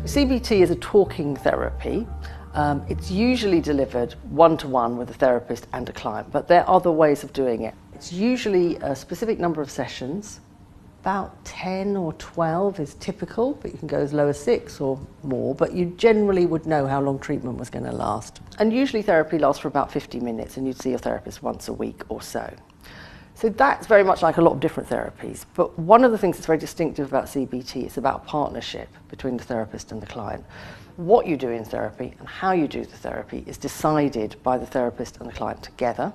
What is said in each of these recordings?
CBT is a talking therapy. It's usually delivered one-to-one with a therapist and a client, but there are other ways of doing it. It's usually a specific number of sessions. About 10 or 12 is typical, but you can go as low as 6 or more, but you generally would know how long treatment was going to last. And usually therapy lasts for about 50 minutes and you'd see your therapist once a week or so. So that's very much like a lot of different therapies, but one of the things that's very distinctive about CBT is about partnership between the therapist and the client. What you do in therapy and how you do the therapy is decided by the therapist and the client together.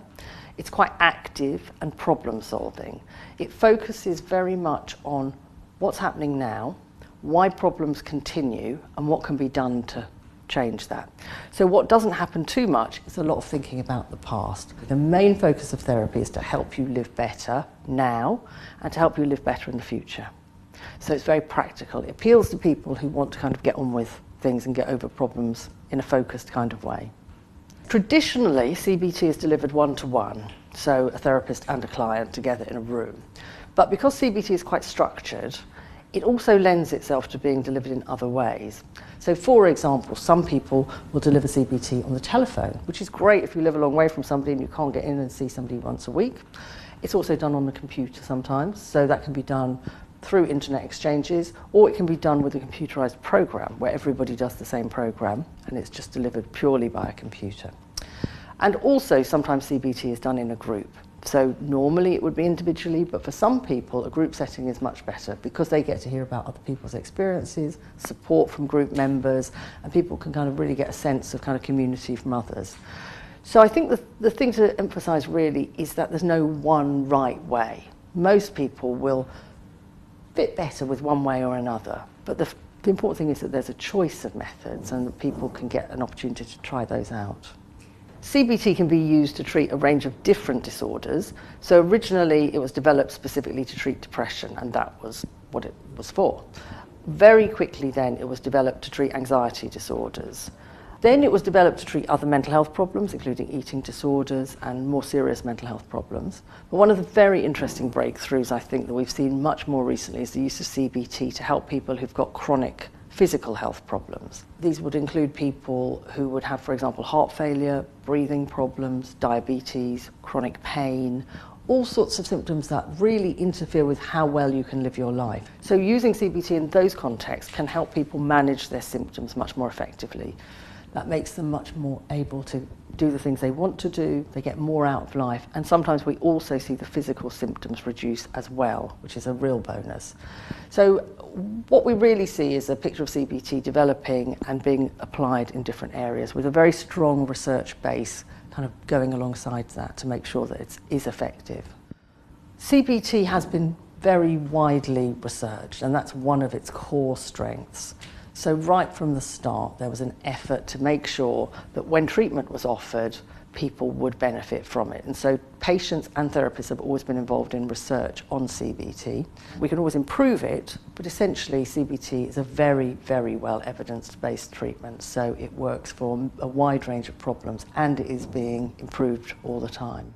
It's quite active and problem solving. It focuses very much on what's happening now, why problems continue, and what can be done to change that. So what doesn't happen too much is a lot of thinking about the past. The main focus of therapy is to help you live better now and to help you live better in the future. So it's very practical. It appeals to people who want to kind of get on with things and get over problems in a focused kind of way. Traditionally, CBT is delivered one-to-one, so a therapist and a client together in a room. But because CBT is quite structured, it also lends itself to being delivered in other ways. So for example, some people will deliver CBT on the telephone, which is great if you live a long way from somebody and you can't get in and see somebody once a week. It's also done on the computer sometimes, so that can be done through internet exchanges, or it can be done with a computerized program where everybody does the same program and it's just delivered purely by a computer. And also sometimes CBT is done in a group. So normally it would be individually, but for some people a group setting is much better because they get to hear about other people's experiences, support from group members, and people can kind of really get a sense of kind of community from others. So I think the thing to emphasize really is that there's no one right way. Most people will fit better with one way or another, but the important thing is that there's a choice of methods and that people can get an opportunity to try those out. CBT can be used to treat a range of different disorders. So originally it was developed specifically to treat depression, and that was what it was for. Very quickly then it was developed to treat anxiety disorders. Then it was developed to treat other mental health problems, including eating disorders and more serious mental health problems. But one of the very interesting breakthroughs I think that we've seen much more recently is the use of CBT to help people who've got chronic physical health problems. These would include people who would have, for example, heart failure, breathing problems, diabetes, chronic pain, all sorts of symptoms that really interfere with how well you can live your life. So using CBT in those contexts can help people manage their symptoms much more effectively. That makes them much more able to do the things they want to do, they get more out of life, and sometimes we also see the physical symptoms reduce as well, which is a real bonus. So what we really see is a picture of CBT developing and being applied in different areas with a very strong research base kind of going alongside that to make sure that it is effective. CBT has been very widely researched, and that's one of its core strengths. So right from the start, there was an effort to make sure that when treatment was offered, people would benefit from it. And so patients and therapists have always been involved in research on CBT. We can always improve it, but essentially CBT is a very, very well evidence-based treatment. So it works for a wide range of problems and it is being improved all the time.